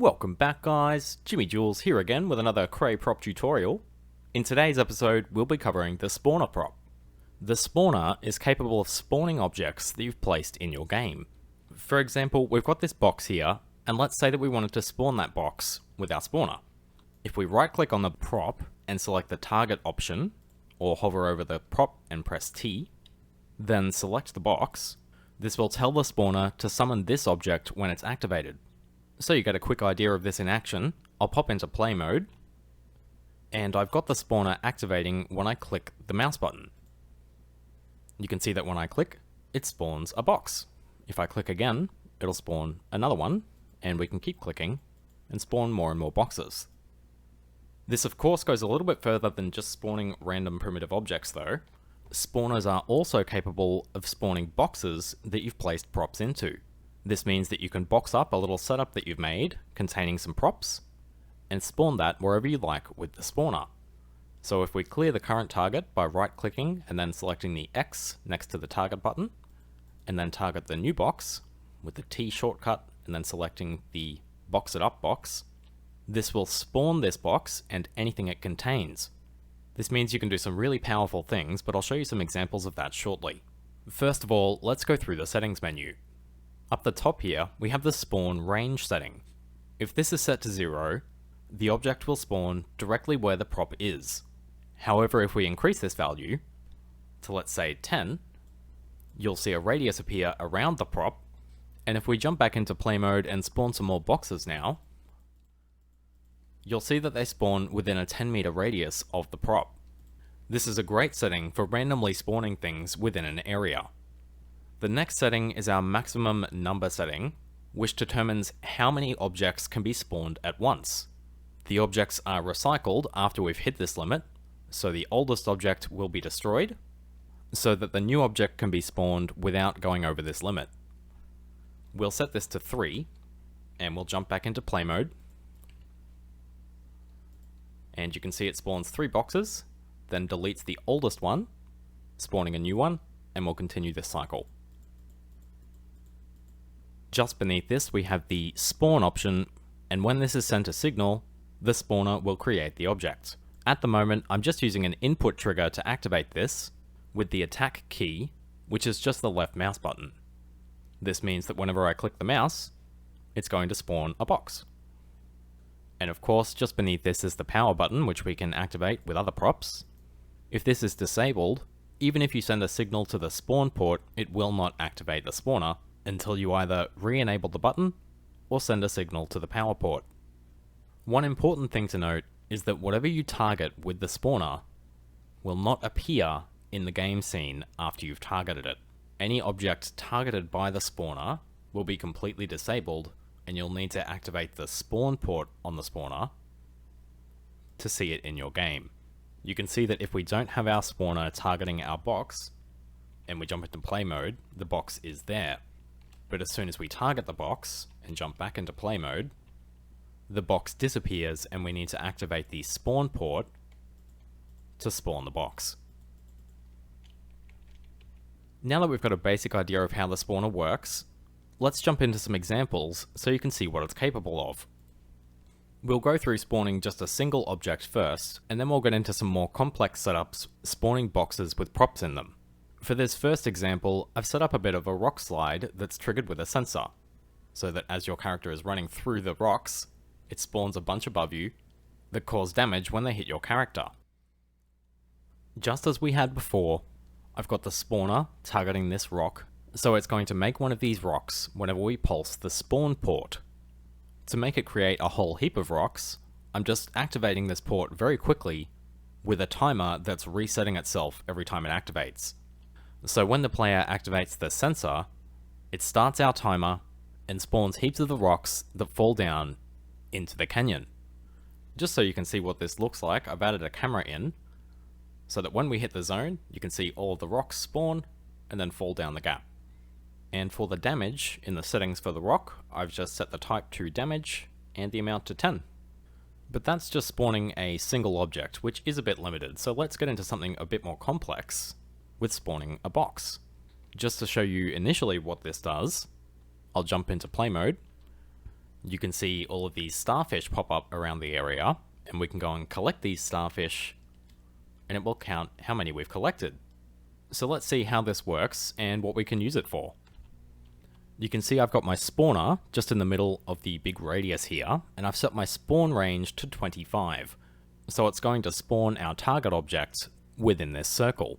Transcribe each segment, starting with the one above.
Welcome back guys, Jimmy Jules here again with another CREY prop tutorial. In today's episode we'll be covering the spawner prop. The spawner is capable of spawning objects that you've placed in your game. For example, we've got this box here, and let's say that we wanted to spawn that box with our spawner. If we right click on the prop and select the target option, or hover over the prop and press T, then select the box, this will tell the spawner to summon this object when it's activated. So you get a quick idea of this in action. I'll pop into play mode, and I've got the spawner activating when I click the mouse button. You can see that when I click, it spawns a box. If I click again, it'll spawn another one, and we can keep clicking and spawn more and more boxes. This of course goes a little bit further than just spawning random primitive objects though. Spawners are also capable of spawning boxes that you've placed props into. This means that you can box up a little setup that you've made containing some props and spawn that wherever you like with the spawner. So if we clear the current target by right clicking and then selecting the X next to the target button, and then target the new box with the T shortcut and then selecting the box it up box, this will spawn this box and anything it contains. This means you can do some really powerful things, but I'll show you some examples of that shortly. First of all, let's go through the settings menu. Up the top here, we have the spawn range setting. If this is set to 0, the object will spawn directly where the prop is. However, if we increase this value to, let's say, 10, you'll see a radius appear around the prop, and if we jump back into play mode and spawn some more boxes now, you'll see that they spawn within a 10-meter radius of the prop. This is a great setting for randomly spawning things within an area. The next setting is our maximum number setting, which determines how many objects can be spawned at once. The objects are recycled after we've hit this limit, so the oldest object will be destroyed, so that the new object can be spawned without going over this limit. We'll set this to 3, and we'll jump back into play mode. And you can see it spawns 3 boxes, then deletes the oldest one, spawning a new one, and we'll continue this cycle. Just beneath this we have the spawn option, and when this is sent a signal, the spawner will create the object. At the moment I'm just using an input trigger to activate this with the attack key, which is just the left mouse button. This means that whenever I click the mouse, it's going to spawn a box. And of course, just beneath this is the power button, which we can activate with other props. If this is disabled, even if you send a signal to the spawn port, it will not activate the spawner until you either re-enable the button or send a signal to the power port. One important thing to note is that whatever you target with the spawner will not appear in the game scene after you've targeted it. Any object targeted by the spawner will be completely disabled, and you'll need to activate the spawn port on the spawner to see it in your game. You can see that if we don't have our spawner targeting our box, and we jump into play mode, the box is there. But as soon as we target the box and jump back into play mode, the box disappears and we need to activate the spawn port to spawn the box. Now that we've got a basic idea of how the spawner works, let's jump into some examples so you can see what it's capable of. We'll go through spawning just a single object first, and then we'll get into some more complex setups spawning boxes with props in them. For this first example, I've set up a bit of a rock slide that's triggered with a sensor, so that as your character is running through the rocks, it spawns a bunch above you that cause damage when they hit your character. Just as we had before, I've got the spawner targeting this rock, so it's going to make one of these rocks whenever we pulse the spawn port. To make it create a whole heap of rocks, I'm just activating this port very quickly with a timer that's resetting itself every time it activates. So when the player activates the sensor, it starts our timer and spawns heaps of the rocks that fall down into the canyon. Just so you can see what this looks like, I've added a camera in, so that when we hit the zone, you can see all of the rocks spawn and then fall down the gap. And for the damage, in the settings for the rock, I've just set the type to damage and the amount to 10. But that's just spawning a single object, which is a bit limited, so let's get into something a bit more complex with spawning a box. Just to show you initially what this does, I'll jump into play mode, you can see all of these starfish pop up around the area, and we can go and collect these starfish, and it will count how many we've collected. So let's see how this works and what we can use it for. You can see I've got my spawner just in the middle of the big radius here, and I've set my spawn range to 25. So it's going to spawn our target object within this circle.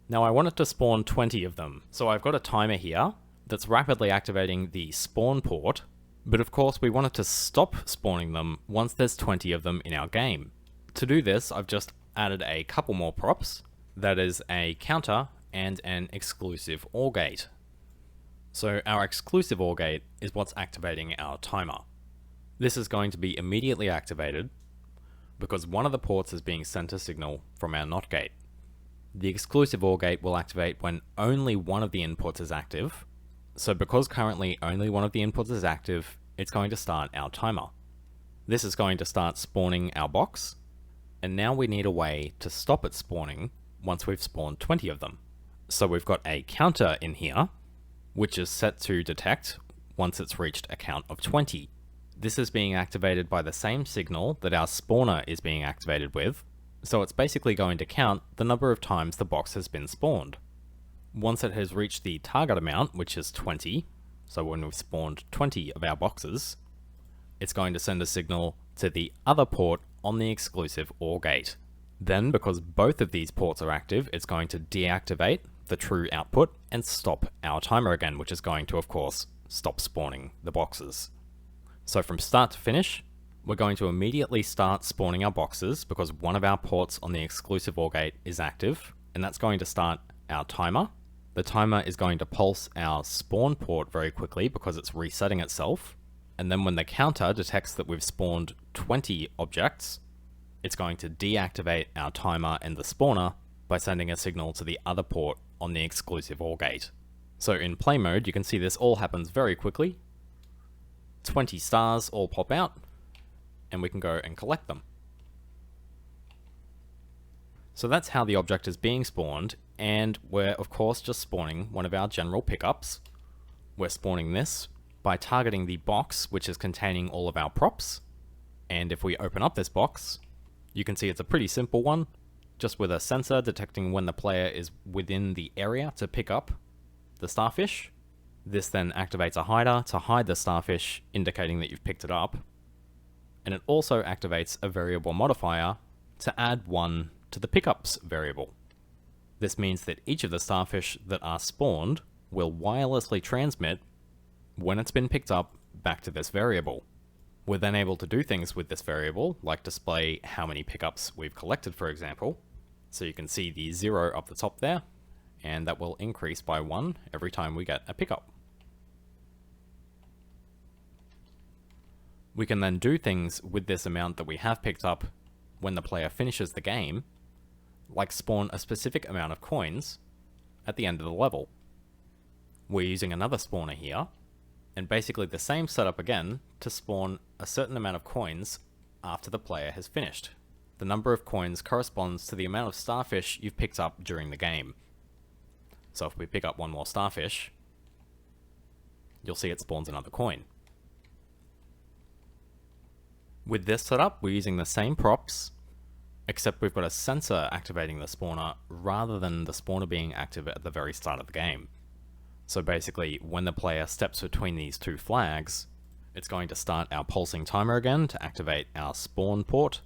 Now I want it to spawn 20 of them, so I've got a timer here that's rapidly activating the spawn port, but of course we want it to stop spawning them once there's 20 of them in our game. To do this, I've just added a couple more props, that is a counter and an exclusive OR gate. So our exclusive OR gate is what's activating our timer. This is going to be immediately activated because one of the ports is being sent a signal from our NOT gate. The exclusive OR gate will activate when only one of the inputs is active. So because currently only one of the inputs is active, it's going to start our timer. This is going to start spawning our box, and now we need a way to stop it spawning once we've spawned 20 of them. So we've got a counter in here, which is set to detect once it's reached a count of 20. This is being activated by the same signal that our spawner is being activated with, so it's basically going to count the number of times the box has been spawned. Once it has reached the target amount, which is 20, so when we've spawned 20 of our boxes, it's going to send a signal to the other port on the exclusive OR gate. Then, because both of these ports are active, it's going to deactivate the true output and stop our timer again, which is going to, of course, stop spawning the boxes. So from start to finish, we're going to immediately start spawning our boxes because one of our ports on the exclusive OR gate is active, and that's going to start our timer. The timer is going to pulse our spawn port very quickly because it's resetting itself, and then when the counter detects that we've spawned 20 objects, it's going to deactivate our timer and the spawner by sending a signal to the other port on the exclusive OR gate. So in play mode, you can see this all happens very quickly. 20 stars all pop out, and we can go and collect them. So that's how the object is being spawned, and we're of course just spawning one of our general pickups. We're spawning this by targeting the box which is containing all of our props, and if we open up this box, you can see it's a pretty simple one, just with a sensor detecting when the player is within the area to pick up the starfish. This then activates a hider to hide the starfish, indicating that you've picked it up. And it also activates a variable modifier to add 1 to the pickups variable. This means that each of the starfish that are spawned will wirelessly transmit when it's been picked up back to this variable. We're then able to do things with this variable, like display how many pickups we've collected, for example. So you can see the 0 up the top there, and that will increase by 1 every time we get a pickup. We can then do things with this amount that we have picked up when the player finishes the game, like spawn a specific amount of coins at the end of the level. We're using another spawner here, and basically the same setup again to spawn a certain amount of coins after the player has finished. The number of coins corresponds to the amount of starfish you've picked up during the game. So if we pick up one more starfish, you'll see it spawns another coin. With this setup, we're using the same props, except we've got a sensor activating the spawner rather than the spawner being active at the very start of the game. So basically, when the player steps between these two flags, it's going to start our pulsing timer again to activate our spawn port,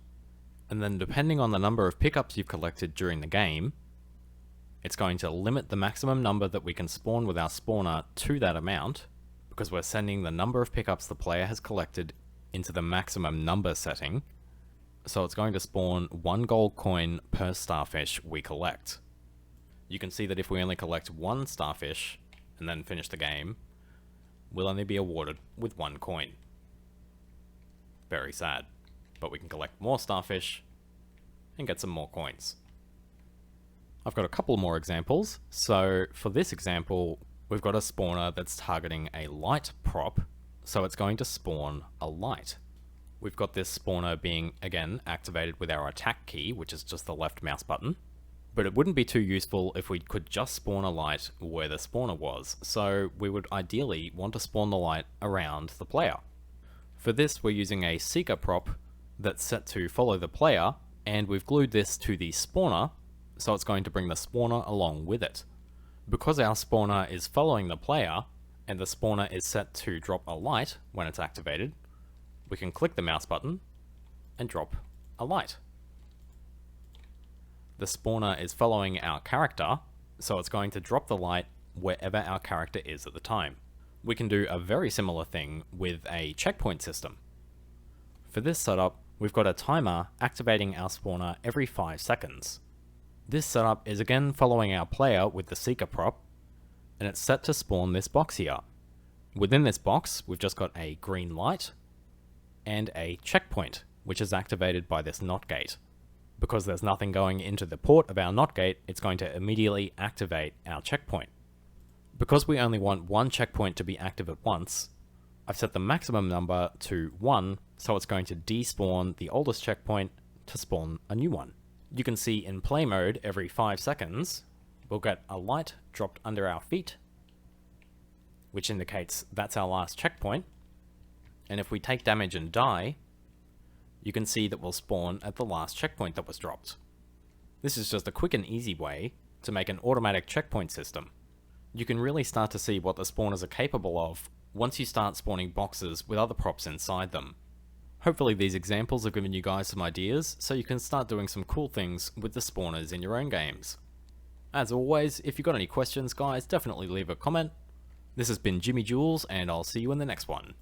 and then depending on the number of pickups you've collected during the game, it's going to limit the maximum number that we can spawn with our spawner to that amount, because we're sending the number of pickups the player has collected into the maximum number setting, so it's going to spawn 1 gold coin per starfish we collect. You can see that if we only collect 1 starfish and then finish the game, we'll only be awarded with 1 coin. Very sad, but we can collect more starfish and get some more coins. I've got a couple more examples. So for this example, we've got a spawner that's targeting a light prop, so it's going to spawn a light. We've got this spawner being, again, activated with our attack key, which is just the left mouse button. But it wouldn't be too useful if we could just spawn a light where the spawner was, so we would ideally want to spawn the light around the player. For this, we're using a seeker prop that's set to follow the player, and we've glued this to the spawner, so it's going to bring the spawner along with it. Because our spawner is following the player, and the spawner is set to drop a light when it's activated, we can click the mouse button and drop a light. The spawner is following our character, so it's going to drop the light wherever our character is at the time. We can do a very similar thing with a checkpoint system. For this setup, we've got a timer activating our spawner every 5 seconds. This setup is again following our player with the seeker prop, and it's set to spawn this box here. Within this box, we've just got a green light and a checkpoint, which is activated by this NOT gate. Because there's nothing going into the port of our NOT gate, it's going to immediately activate our checkpoint. Because we only want one checkpoint to be active at once, I've set the maximum number to 1, so it's going to despawn the oldest checkpoint to spawn a new one. You can see in play mode every 5 seconds, we'll get a light dropped under our feet, which indicates that's our last checkpoint. And if we take damage and die, you can see that we'll spawn at the last checkpoint that was dropped. This is just a quick and easy way to make an automatic checkpoint system. You can really start to see what the spawners are capable of once you start spawning boxes with other props inside them. Hopefully these examples have given you guys some ideas so you can start doing some cool things with the spawners in your own games. As always, if you've got any questions guys, definitely leave a comment. This has been Jimmy Jules, and I'll see you in the next one.